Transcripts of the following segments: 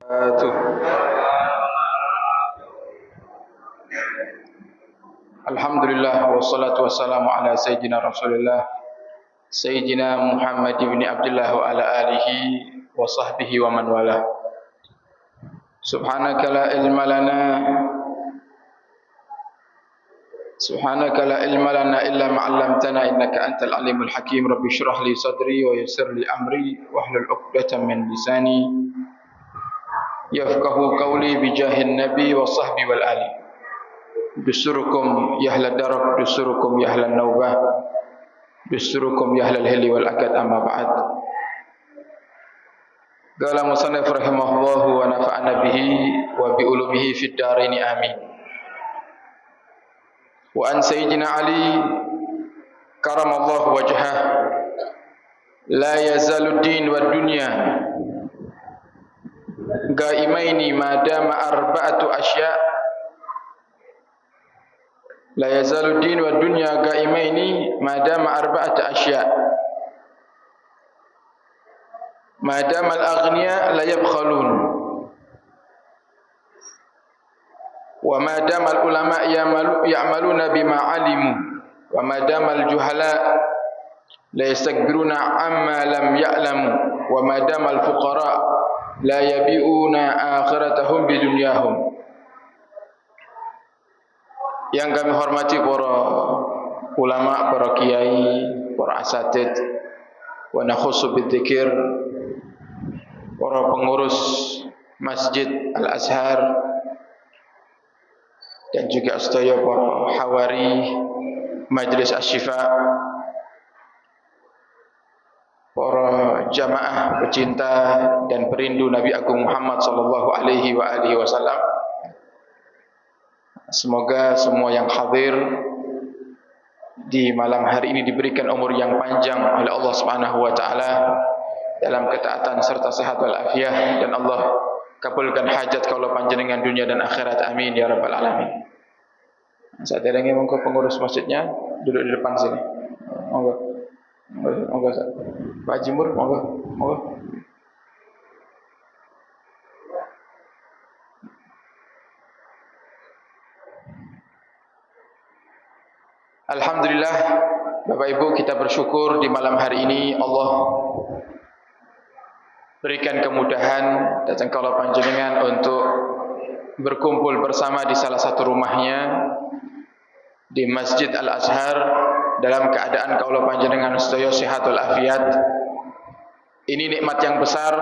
Tuh. Alhamdulillah wassalatu wassalamu ala sayyidina Rasulillah Sayyidina Muhammad ibn Abdullah wa ala alihi wa sahbihi wa man wala. Subhanaka la ilma lana illa ma 'allamtana innaka antal alimul hakim. Rabbi shrah li sadri wa yassir li amri wahlul 'uqdatam min lisani yafqahu qawli bi jahin nabi wa sahbi wal ali. Dusurukum yahlad darab, dusurukum yahlan naubah, dusurukum yahlal hili wal akad, amma ba'd. Qala musannif rahimahullahu wa nafa'ana bihi wa bi ulumihi fid dharain amin. Wa an sayyidina Ali karamallahu wajhah la yazalu din wad dunya qaimaini ma dama arba'atu asya'. La yazalu din wad dunya qaimaini ma dama arba'atu asya'. Ma dama al-aghniya la yabkhalun wa ma dama al-ulama ya'maluna bima 'alimu wa ma dama al-juhala la yastakbiruna amma lam ya'lamu wa ma dama al-fuqara la yabi'una akhiratahum bidunyahum. Yang kami hormati para ulama, para kiai, para asatid, wa nakhussu bidzikir para pengurus Masjid Al-Azhar dan juga sedaya para hawari Majelis Asy-Syifa, para jamaah pecinta dan perindu Nabi Agung Muhammad sallallahu alaihi wa alihi wasallam. Semoga semua yang hadir di malam hari ini diberikan umur yang panjang oleh Allah Subhanahu wa taala dalam ketaatan serta sehat wal afiah, dan Allah kabulkan hajat kaula panjenengan dunia dan akhirat, amin ya rabbal alamin. Saat ini monggo pengurus masjidnya duduk di depan sini. Monggo Pak Jimur, monggo. Alhamdulillah, Bapak Ibu, kita bersyukur di malam hari ini Allah berikan kemudahan datang kaula panjenengan untuk berkumpul bersama di salah satu rumahnya di Masjid Al-Azhar dalam keadaan kaula panjenengan sedaya sehat wal afiat. Ini nikmat yang besar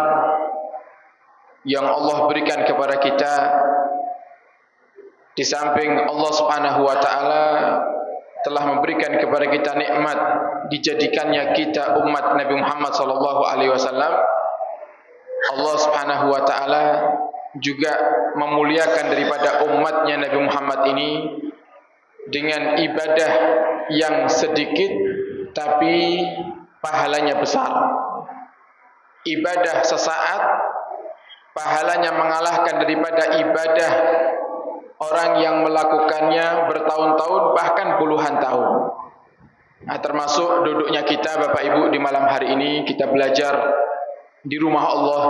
yang Allah berikan kepada kita. Di samping Allah Subhanahu wa taala telah memberikan kepada kita nikmat dijadikannya kita umat Nabi Muhammad sallallahu alaihi wasallam, Allah Subhanahu wa taala juga memuliakan daripada umatnya Nabi Muhammad ini dengan ibadah yang sedikit tapi pahalanya besar. Ibadah sesaat pahalanya mengalahkan daripada ibadah orang yang melakukannya bertahun-tahun bahkan puluhan tahun. Nah, termasuk duduknya kita Bapak Ibu di malam hari ini, kita belajar di rumah Allah,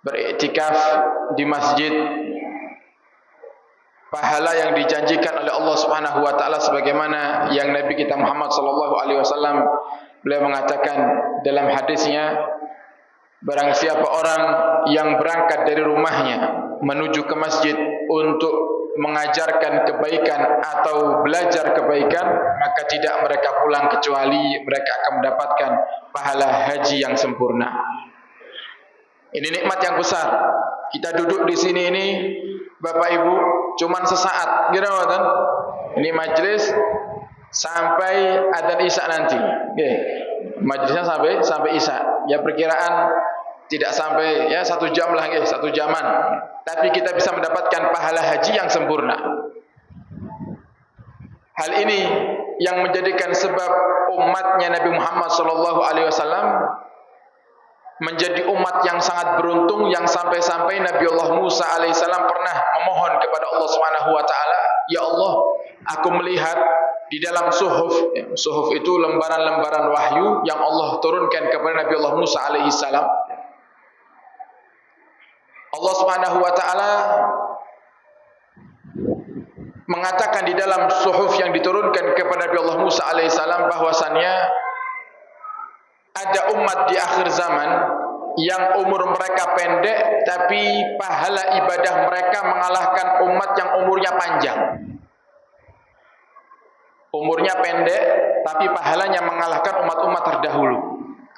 beriktikaf di masjid. Pahala yang dijanjikan oleh Allah Subhanahu wa taala sebagaimana yang Nabi kita Muhammad sallallahu alaihi wasallam beliau mengatakan dalam hadisnya, barang siapa orang yang berangkat dari rumahnya menuju ke masjid untuk mengajarkan kebaikan atau belajar kebaikan, maka tidak mereka pulang kecuali mereka akan mendapatkan pahala haji yang sempurna. Ini nikmat yang besar. Kita duduk di sini ini Bapak Ibu cuman sesaat, kira-kira ini majelis sampai adzan isya nanti. Nggih. Majelisnya sampai isya. Ya perkiraan tidak sampai ya 1 jam lah, 1 jaman. Tapi kita bisa mendapatkan pahala haji yang sempurna. Hal ini yang menjadikan sebab umatnya Nabi Muhammad SAW menjadi umat yang sangat beruntung, yang sampai-sampai Nabi Allah Musa alaihissalam pernah memohon kepada Allah Subhanahu wa taala, ya Allah, aku melihat di dalam suhuf, suhuf itu lembaran-lembaran wahyu yang Allah turunkan kepada Nabi Allah Musa alaihissalam. Allah Subhanahu wa taala mengatakan di dalam suhuf yang diturunkan kepada Nabi Allah Musa alaihissalam bahwasannya ada umat di akhir zaman yang umur mereka pendek tapi pahala ibadah mereka mengalahkan umat yang umurnya panjang. Umurnya pendek tapi pahalanya mengalahkan umat-umat terdahulu.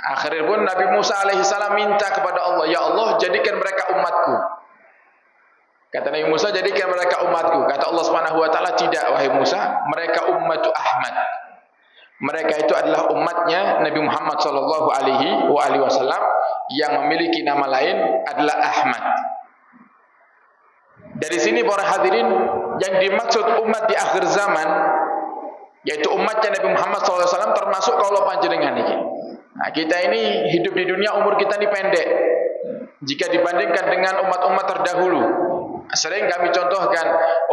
Akhirnya pun Nabi Musa alaihissalam minta kepada Allah, ya Allah, jadikan mereka umatku. Kata Nabi Musa, jadikan mereka umatku. Kata Allah Subhanahu wa taala, tidak wahai Musa, mereka ummatu Ahmad. Mereka itu adalah umatnya Nabi Muhammad sallallahu alaihi wasallam yang memiliki nama lain adalah Ahmad. Dari sini para hadirin, yang dimaksud umat di akhir zaman yaitu umatnya Nabi Muhammad sallallahu alaihi wasallam termasuk kaula panjenengan iki. Nah, kita ini hidup di dunia, umur kita ini pendek jika dibandingkan dengan umat-umat terdahulu. Sering kami contohkan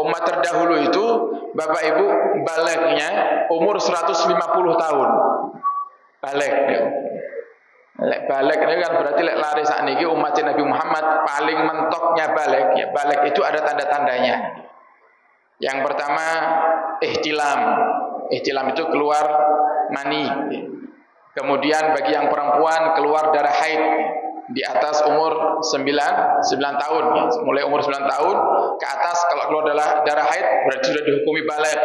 umat terdahulu itu Bapak Ibu balignya umur 150 tahun. Balig. Balig ini kan berarti lari saat ini umat Nabi Muhammad paling mentoknya balig. Ya, balig itu ada tanda-tandanya. Yang pertama ihtilam. Ihtilam itu keluar mani. Kemudian bagi yang perempuan keluar darah haid di atas umur 9 tahun, mulai umur 9 tahun ke atas kalau keluar darah haid berarti sudah dihukumi baligh.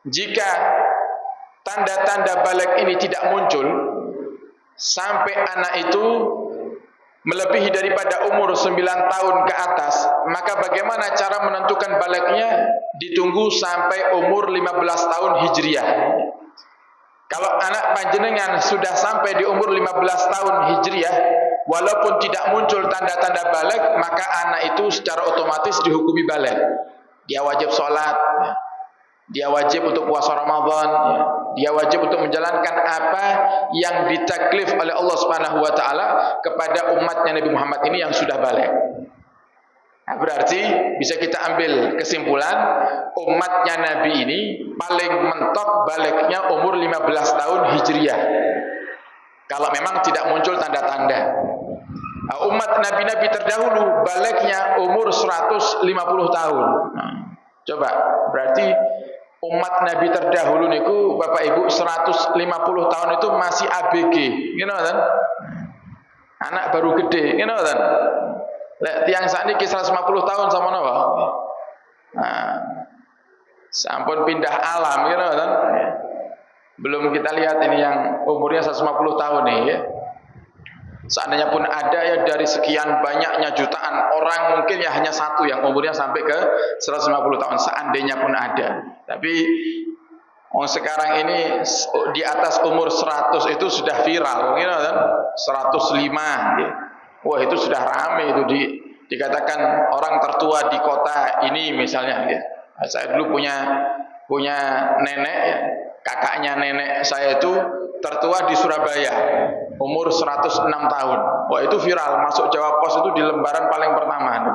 Jika tanda-tanda baligh ini tidak muncul sampai anak itu melebihi daripada umur 9 tahun ke atas, maka bagaimana cara menentukan balighnya? Ditunggu sampai umur 15 tahun Hijriah. Kalau anak panjenengan sudah sampai di umur 15 tahun Hijriah, walaupun tidak muncul tanda-tanda baligh, maka anak itu secara otomatis dihukumi baligh. Dia wajib sholat, dia wajib untuk puasa Ramadan, dia wajib untuk menjalankan apa yang ditaklif oleh Allah Subhanahu wa taala kepada umatnya Nabi Muhammad ini yang sudah baligh. Nah, berarti bisa kita ambil kesimpulan umatnya Nabi ini paling mentok balighnya umur 15 tahun Hijriah. Kalau memang tidak muncul tanda-tanda. Nah, umat Nabi-Nabi terdahulu balighnya umur 150 tahun. Nah, coba berarti umat Nabi terdahulu niku Bapak Ibu 150 tahun itu masih ABG, gitu kan? Anak baru gede, gitu kan? Lek tiang saat ini 150 tahun sama napa? Nah, sampun pindah alam, gitu kan? Belum kita lihat ini yang umurnya 150 tahun nih, ya. Seandainya pun ada ya dari sekian banyaknya jutaan orang mungkin ya hanya satu yang umurnya sampai ke 150 tahun, seandainya pun ada. Tapi sekarang ini di atas umur 100 itu sudah viral, gitu kan? 105, gitu. Wah, itu sudah rame itu dikatakan orang tertua di kota ini misalnya, gitu. Saya dulu punya nenek, ya. Kakaknya nenek saya itu tertua di Surabaya, umur 106 tahun. Wah, itu viral, masuk Jawa Pos itu di lembaran paling pertama.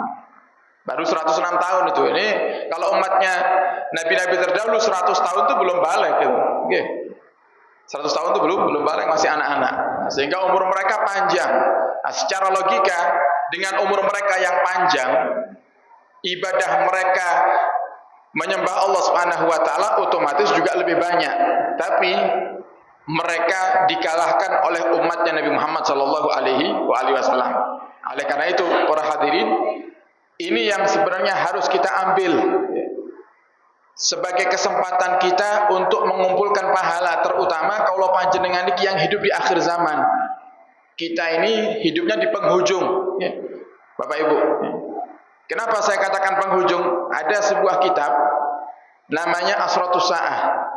Baru 106 tahun itu. Ini kalau umatnya Nabi-Nabi terdahulu 100 tahun itu belum balik gitu. Oke. 100 tahun itu belum balik, masih anak-anak. Nah, sehingga umur mereka panjang. Nah, secara logika dengan umur mereka yang panjang, ibadah mereka menyembah Allah Subhanahu wa taala otomatis juga lebih banyak. Tapi mereka dikalahkan oleh umatnya Nabi Muhammad sallallahu alaihi wasallam. Oleh karena itu, para hadirin, ini yang sebenarnya harus kita ambil sebagai kesempatan kita untuk mengumpulkan pahala, terutama kalau panjenengan ini yang hidup di akhir zaman. Kita ini hidupnya di penghujung, ya, Bapak Ibu. Kenapa saya katakan penghujung? Ada sebuah kitab namanya Asratus Sa'ah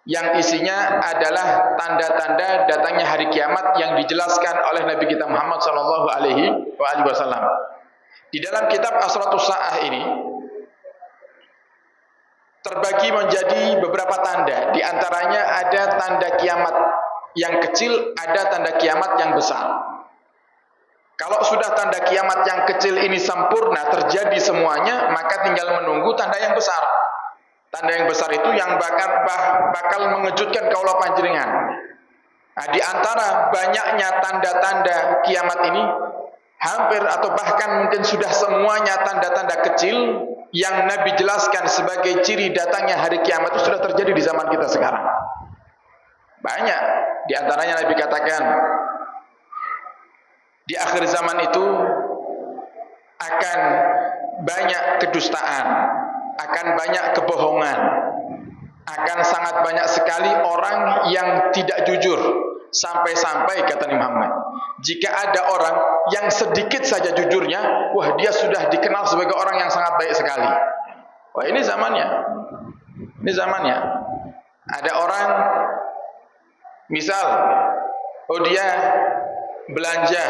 yang isinya adalah tanda-tanda datangnya hari kiamat yang dijelaskan oleh Nabi kita Muhammad sallallahu alaihi wasallam. Di dalam kitab Asratus Sa'ah ini terbagi menjadi beberapa tanda. Di antaranya ada tanda kiamat yang kecil, ada tanda kiamat yang besar. Kalau sudah tanda kiamat yang kecil ini sempurna terjadi semuanya, maka tinggal menunggu tanda yang besar. Tanda yang besar itu yang bakal mengejutkan kaula panjenengan. Nah, di antara banyaknya tanda-tanda kiamat ini, hampir atau bahkan mungkin sudah semuanya tanda-tanda kecil yang Nabi jelaskan sebagai ciri datangnya hari kiamat itu sudah terjadi di zaman kita sekarang. Banyak di antaranya Nabi katakan di akhir zaman itu akan banyak kedustaan, akan banyak kebohongan, akan sangat banyak sekali orang yang tidak jujur. Sampai-sampai kata Nabi Muhammad, jika ada orang yang sedikit saja jujurnya, wah dia sudah dikenal sebagai orang yang sangat baik sekali. Wah ini zamannya. Ini zamannya. Ada orang misal, oh dia belanja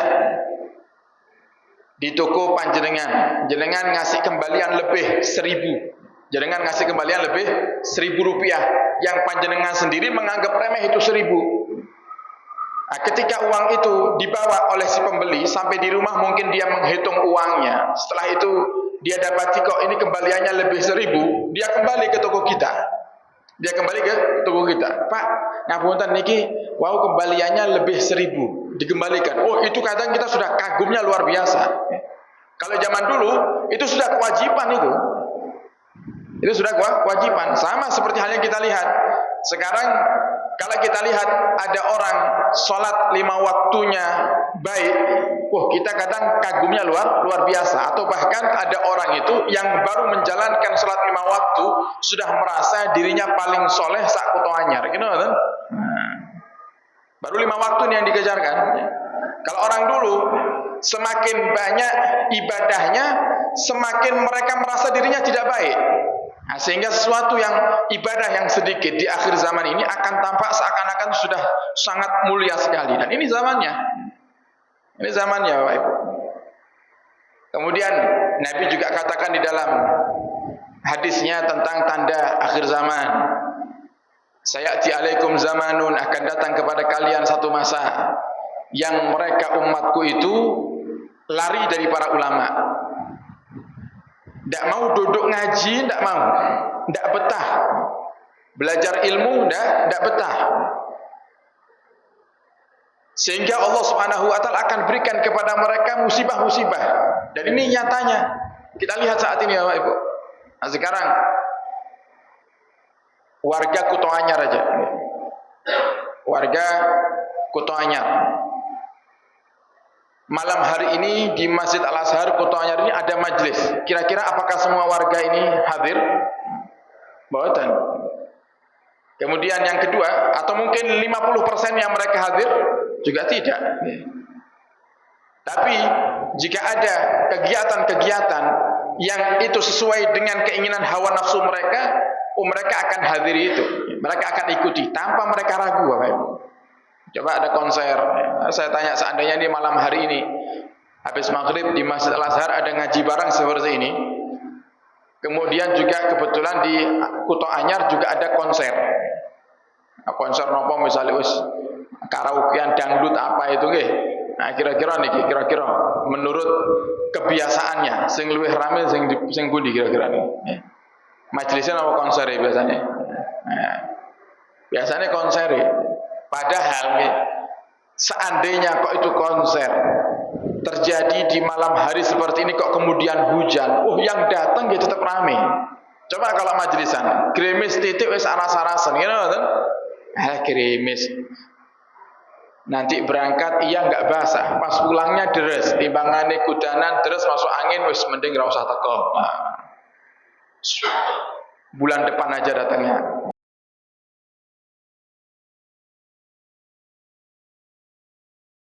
di toko panjenengan, jenengan ngasih kembalian lebih 1.000, jenengan ngasih kembalian lebih 1.000 rupiah, yang panjenengan sendiri menganggap remeh itu 1.000. Nah, ketika uang itu dibawa oleh si pembeli sampai di rumah, mungkin dia menghitung uangnya. Setelah itu dia dapati kok ini kembaliannya lebih 1.000, dia kembali ke toko kita. Dia kembali ke toko kita. Pak, ngapunten niki, wow kembaliannya lebih 1.000, dikembalikan. Oh itu kadang kita sudah kagumnya luar biasa. Kalau zaman dulu itu sudah kewajiban itu. Itu sudah kewajiban. Sama seperti halnya kita lihat sekarang. Kalau kita lihat ada orang sholat 5 waktunya baik, wah kita kadang kagumnya luar biasa. Atau bahkan ada orang itu yang baru menjalankan sholat 5 waktu sudah merasa dirinya paling soleh sak kuto anyar, gitu kan? Baru 5 waktu ini yang dikejarkan. Kalau orang dulu semakin banyak ibadahnya, semakin mereka merasa dirinya tidak baik. Nah, sehingga sesuatu yang ibadah yang sedikit di akhir zaman ini akan tampak seakan-akan sudah sangat mulia sekali. Dan ini zamannya. Ini zamannya Bapak Ibu. Kemudian Nabi juga katakan di dalam hadisnya tentang tanda akhir zaman. Sayati alaikum zamanun, akan datang kepada kalian satu masa yang mereka umatku itu lari dari para ulama. Tidak mau duduk ngaji, tidak mau, tidak betah. Belajar ilmu, tidak betah. Sehingga Allah Subhanahu wa Ta'ala akan berikan kepada mereka musibah-musibah. Dan ini nyatanya. Kita lihat saat ini ya Bapak Ibu. Nah sekarang warga Kuto Anyar aja. Warga Kuto Anyar. Malam hari ini di Masjid Al-Azhar Kuto Anyar ini ada majelis. Kira-kira apakah semua warga ini hadir? Boten. Kemudian yang kedua, atau mungkin 50% yang mereka hadir juga tidak. Tapi jika ada kegiatan-kegiatan yang itu sesuai dengan keinginan hawa nafsu mereka, mereka akan hadiri itu. Mereka akan ikuti tanpa mereka ragu, Bapak Ibu. Coba ada konser, saya tanya seandainya di malam hari ini habis maghrib di Masjid Al-Azhar ada ngaji bareng seperti ini, kemudian juga kebetulan di Kuto Anyar juga ada konser. Nah, konser nopo misalnya karaokean dangdut apa itu nggih. Nah kira-kira menurut kebiasaannya sing luwih rame sing pundi kira-kira nih. Majelisnya apa konser biasanya? Nah, biasanya konser. Padahal seandainya kok itu konser terjadi di malam hari seperti ini kok kemudian hujan, yang datang ya tetap ramai. Coba kalau majelisan, gerimis titik wis aras-arasan, gitu kan? Gerimis. Nanti berangkat iya nggak basah, pas pulangnya deres, timbangane kudanan deres masuk angin, wis mending ora usah teko. Nah, bulan depan aja datangnya.